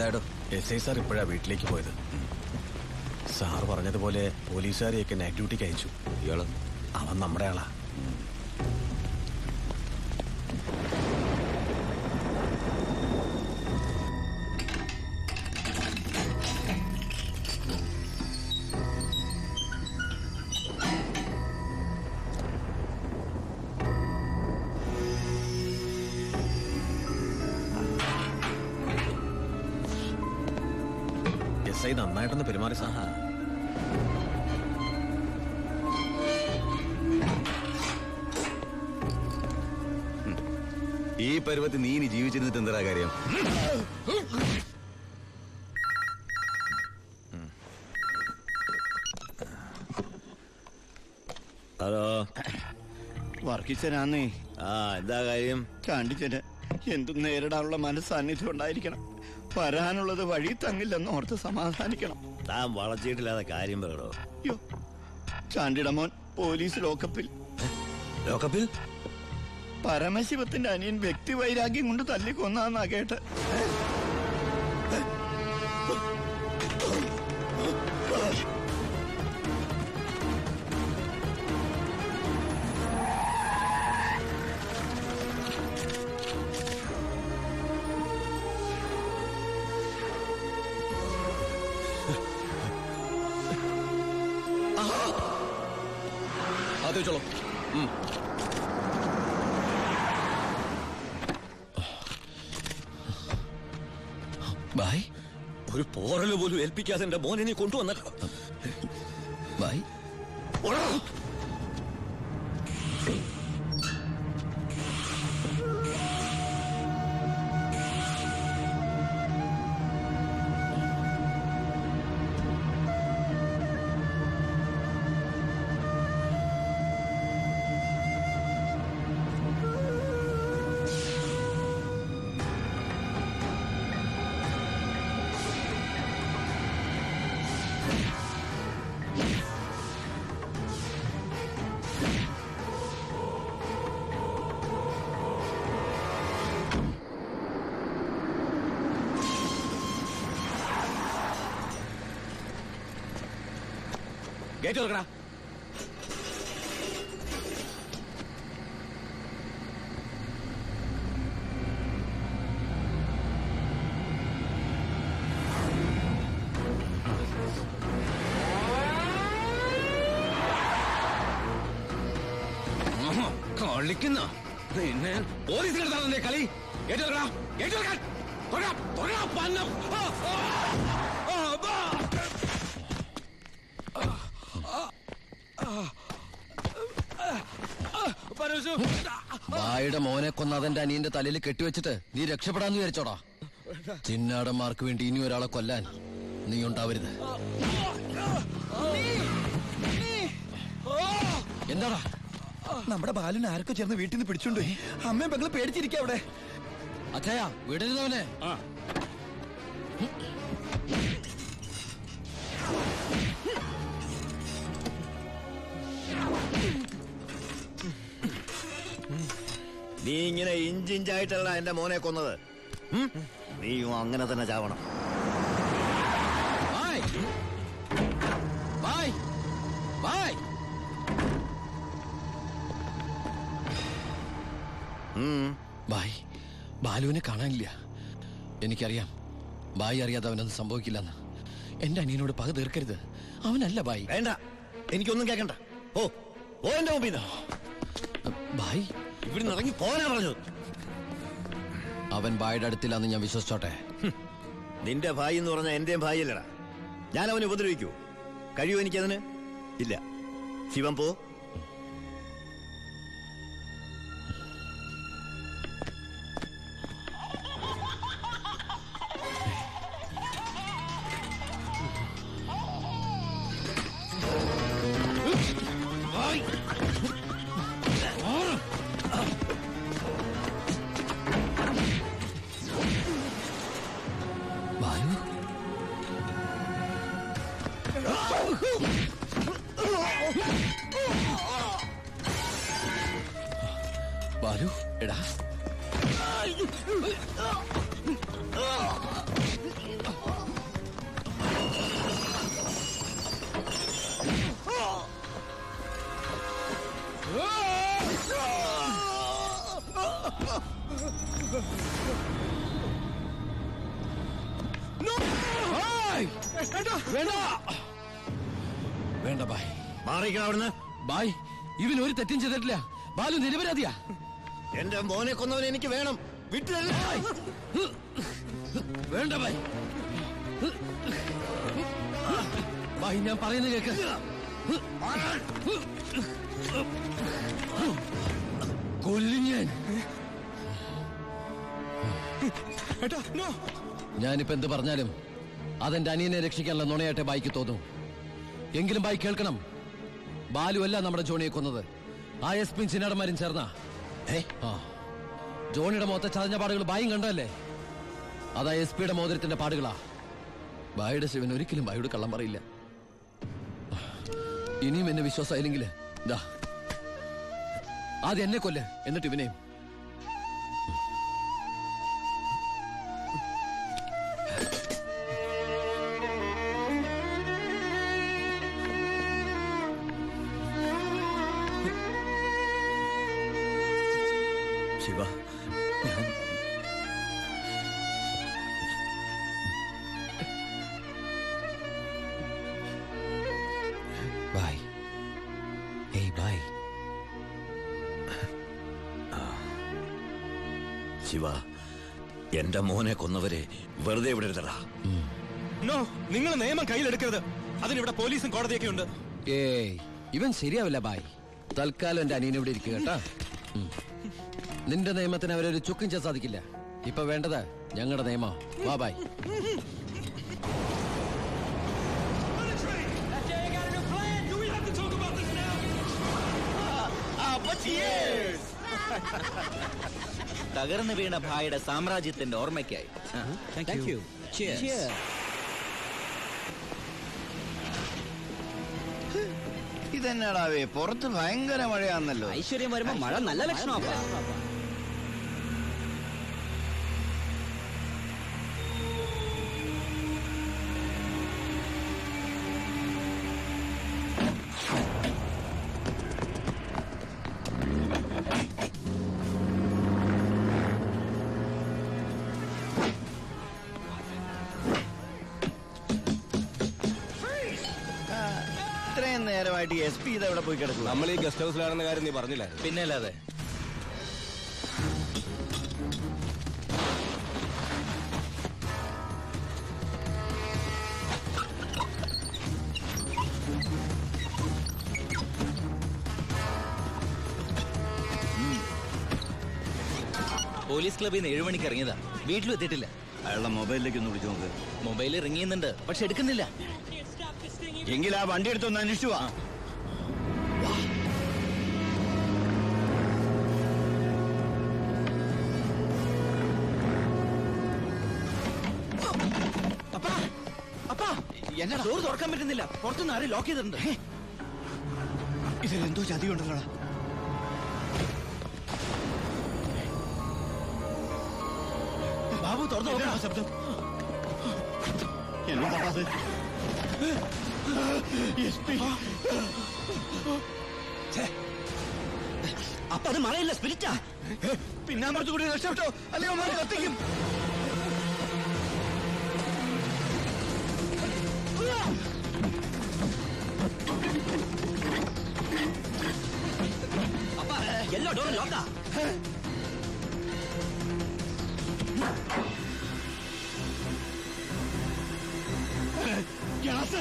എന്തായാലും SI sir ഇപ്പോഴാ വീട്ടിലേക്ക് പോയത്. സാർ പറഞ്ഞതുപോലെ പോലീസുകാരെയൊക്കെ നൈറ്റ് ഡ്യൂട്ടിക്ക് അയച്ചു. ഇയാള് അവൻ നമ്മുടെ ആളാ. SI നന്നായിട്ടൊന്ന് പെരുമാറി സാർ. ഈ പരുവത്തിൽ നീ ഇനി ജീവിച്ചിരുന്നിട്ട് എന്താ കാര്യം? ഹലോ, വർക്കിച്ചനാന്നേ. എന്താ കാര്യം? ചാണ്ടിച്ചന് എന്തും നേരിടാനുള്ള മനസ്സാന്നിധ്യം ഉണ്ടായിരിക്കണം. വരാനുള്ളത് വഴി തങ്ങില്ലെന്ന് ഓർത്ത് സമാധാനിക്കണം. താൻ വളച്ചിട്ടില്ലാതെ കാര്യം പറയണോ? അയ്യോ, ചാണ്ടിയുടെ മോൻ പോലീസ് ലോക്കപ്പിൽ. ലോക്കപ്പിൽ? പരമശിവത്തിന്റെ അനിയൻ വ്യക്തി വൈരാഗ്യം കൊണ്ട് തല്ലിക്കൊന്നാന്നാ കേട്ട്. അത് വെച്ചോളൂ. ബായ്, ഒരു പോറല് പോലും ഏൽപ്പിക്കാതെ എന്റെ മോനെ നീ കൊണ്ടുവന്നല്ലോ. Bye, gate തുറക്കടാ. കളിക്കുന്ന പിന്നെ പോലീസിലെടുത്താണല്ലേ കളി. ഗേറ്റ് തുറക്കടാ, ഗേറ്റ് തുറക്കാൻ. ബായുടെ മോനെ കൊന്ന അതെന്റെ അനിയന്റെ തലയിൽ കെട്ടിവെച്ചിട്ട് നീ രക്ഷപ്പെടാന്ന് വിചാരിച്ചോടാ. ചിന്നാടന്മാർക്ക് വേണ്ടി ഇനി ഒരാളെ കൊല്ലാൻ നീ ഉണ്ടാവരുത്. എന്താടാ? നമ്മുടെ ബാലിനെ ആർക്കോ ചേർന്ന് വീട്ടിൽ നിന്ന് പിടിച്ചോണ്ടു. അമ്മയും പെങ്ങള് പേടിച്ചിരിക്കുക അവിടെ. അച്ഛയാ വിടരുന്നവനെ. നീ ഇങ്ങനെ ഇഞ്ചിഞ്ചായിട്ടല്ല എന്റെ മോനെ കൊന്നത്. നീയും അങ്ങനെ തന്നെ ചാവണം. ബായ്, ബാലുവിനെ കാണാനില്ല. എനിക്കറിയാം ബായി അറിയാതെ അവനൊന്നും സംഭവിക്കില്ലെന്ന്. എന്റെ അനിയനോട് പക തീർക്കരുത്. അവനല്ല ബായി. വേണ്ട, എനിക്കൊന്നും കേൾക്കണ്ട. ഓ ഓ എന്റെ മുമ്പിൽ ബായി ഇവിടുന്ന് ഇറങ്ങി പോകാനാ പറഞ്ഞത്. അവൻ ബായുടെ അടുത്തില്ലാന്ന് ഞാൻ വിശ്വസിച്ചോട്ടെ. നിന്റെ ഭായി എന്ന് പറഞ്ഞാൽ എന്റെയും ഭായി അല്ലടാ. ഞാൻ അവനെ ഉപദ്രവിക്കൂ? കഴിയുമോ എനിക്കതിന്? ഇല്ല. ശിവൻ പോ. ബാലു എടാ, വേണ്ട വേണ്ട ബായ്. മാറിക്കണം അവിടുന്ന്. ബായ്, ഇവൻ ഒരു തെറ്റും ചെയ്തിട്ടില്ല. ബാലു നിരപരാധിയാ. എന്റെ മോനെ കൊന്നവനെ എനിക്ക് വേണം. വിട്ടില്ല. വേണ്ട ബായ്. ബായ്, ഞാൻ പറയുന്നത് കേക്ക്. കൊല്ലും ഞാൻ. ഞാനിപ്പോ എന്ത് പറഞ്ഞാലും അതെന്റെ അനിയനെ രക്ഷിക്കാനുള്ള നുണയായിട്ട് ബായിക്ക് തോന്നും. എങ്കിലും ബായി കേൾക്കണം, ബാലു അല്ല നമ്മുടെ ജോണിയെ കൊന്നത്. ആ എസ് പി ചിന്നാടന്മാരും ചേർന്ന ജോണിയുടെ മുഖത്തെ ചതഞ്ഞ പാടുകൾ ബായും കണ്ടല്ലേ? അതാ എസ് പിയുടെ മോതിരത്തിന്റെ പാടുകളാ. ബായുടെ ശിവൻ ഒരിക്കലും ബായോട് കള്ളം പറയില്ല. ഇനിയും എന്നെ വിശ്വാസമായില്ലെങ്കിൽ ദാ ആദ്യം എന്നെ കൊല്ല്, എന്നിട്ട് ഇവനെയും. ശിവ, ഞാൻ ബൈ. ഏയ് ബൈ. ശിവ, എന്റെ മോനെ കൊന്നവരെ വെറുതെ വിടരുതടാ. നോ, നിങ്ങൾ നിയമം കയ്യിലെടുക്കരുത്. അതിനിവിടെ പോലീസും കോടതിയൊക്കെ ഉണ്ട്. ഏയ്, ഇവൻ ശരിയാവില്ല ബായ്. തൽക്കാലം എന്റെ അനിയനെ ഇവിടെ ഇരിക്കുക കേട്ടാ. നിന്റെ നിയമത്തിന് അവരൊരു ചുക്കും ചെയ്യാൻ സാധിക്കില്ല. ഇപ്പൊ വേണ്ടത് ഞങ്ങളുടെ നിയമം. വാ ബായ്. തകർന്നു വീണ ഭായിയുടെ സാമ്രാജ്യത്തിന്റെ ഓർമ്മയ്ക്കായി. ഇതെന്നാടാവേ, പുറത്ത് ഭയങ്കര മഴയാന്നല്ലോ. ഐശ്വര്യം വരുമ്പോ മഴ നല്ല ലക്ഷണമാ. ഇത്രയും നേരമായിട്ട് എസ് പി ഇതെവിടെ പോയി കിടക്കും? നമ്മൾ ഈ ഗസ്റ്റ് ഹൗസിലാണെന്ന കാര്യം നീ പറഞ്ഞില്ല? പിന്നെ അല്ലാതെ. പോലീസ് ക്ലബിൽ നിന്ന് 7 മണിക്ക് ഇറങ്ങിയതാ. വീട്ടിലും എത്തിയിട്ടില്ല. അയാളുടെ മൊബൈലിലേക്ക് ഒന്ന് വിളിച്ചു നോക്ക്. മൊബൈലിൽ റിങ് ചെയ്യുന്നുണ്ട്, പക്ഷെ എടുക്കുന്നില്ല. എങ്കിൽ ആ വണ്ടി എടുത്തൊന്ന് അന്വേഷിച്ചു വാ. എന്നടാ ഡോർ തുറക്കാൻ പറ്റുന്നില്ല. പുറത്തുനിന്ന് ആരും ലോക്ക് ചെയ്തിട്ടുണ്ട്. ഇതിലെന്തോ ചതി ഉണ്ടല്ലോ. ബാബു തുറന്നു നോക്കണം. ശബ്ദം എന്നതാ? അപ്പൊ അത് മഴയില്ല, സ്പിരിറ്റാ. പിന്നാമ്പുറത്ത് കൂടി രക്ഷപ്പെട്ടോ, അല്ലയോ മാറി കത്തിക്കും. അപ്പ എല്ലാ ഡോറും ലോക്കാ. ഗ്യാസ്.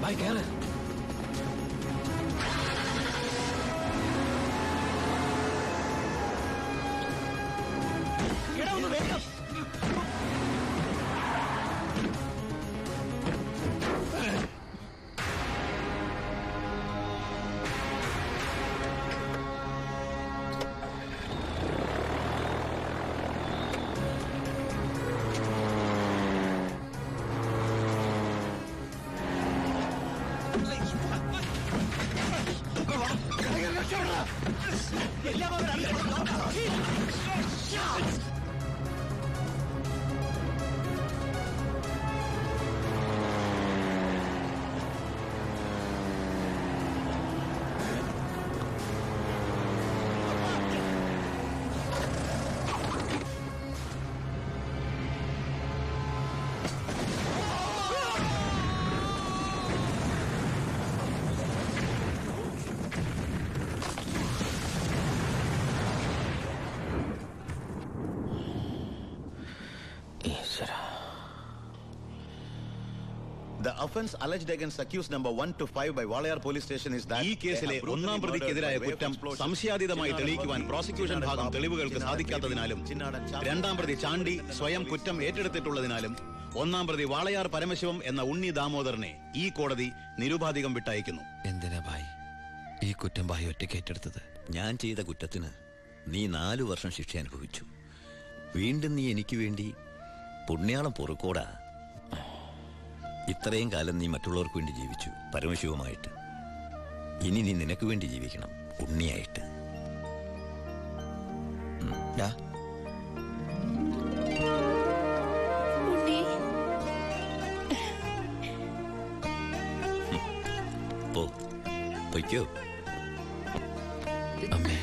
ബായ് കേറ്. The offense alleged against accused number 1 to 5 by Walayar police station is that ഈ കേസിലെ ഒന്നാം പ്രതിക്കെതിരായ കുറ്റം സംശയാതീതമായി തെളിയിക്കുവാൻ പ്രോസിക്യൂഷൻ ഭാഗം തെളിവുകൾക്ക് സാധിക്കാത്തതിനാലും രണ്ടാം പ്രതി ചാണ്ടി സ്വയം കുറ്റം ഏറ്റെടുത്തിട്ടുള്ളതിനാലും ഒന്നാം പ്രതി വാളയാർ പരമശിവം എന്ന ഉണ്ണി ദാമോദരനെ ഈ കോടതി നിരുപാധികം വിട്ടയക്കുന്നു. എന്തിനാ ഭായ് ഈ കുറ്റം ഭായ് ഒറ്റയ്ക്ക് ഏറ്റെടുത്തത്? ഞാൻ ചെയ്ത കുറ്റത്തിന് നീ 4 വർഷം ശിക്ഷ അനുഭവിച്ചു. വീണ്ടും നീ എനിക്ക് വേണ്ടി പുണ്യാളം പൊറുക്കോടാ. ഇത്രയും കാലം നീ മറ്റുള്ളവർക്ക് വേണ്ടി ജീവിച്ചു പരമശിവമായിട്ട്. ഇനി നീ നിനക്ക് വേണ്ടി ജീവിക്കണം ഉണ്ണിയായിട്ട്. പൊയ്ക്കോ. അമ്മേ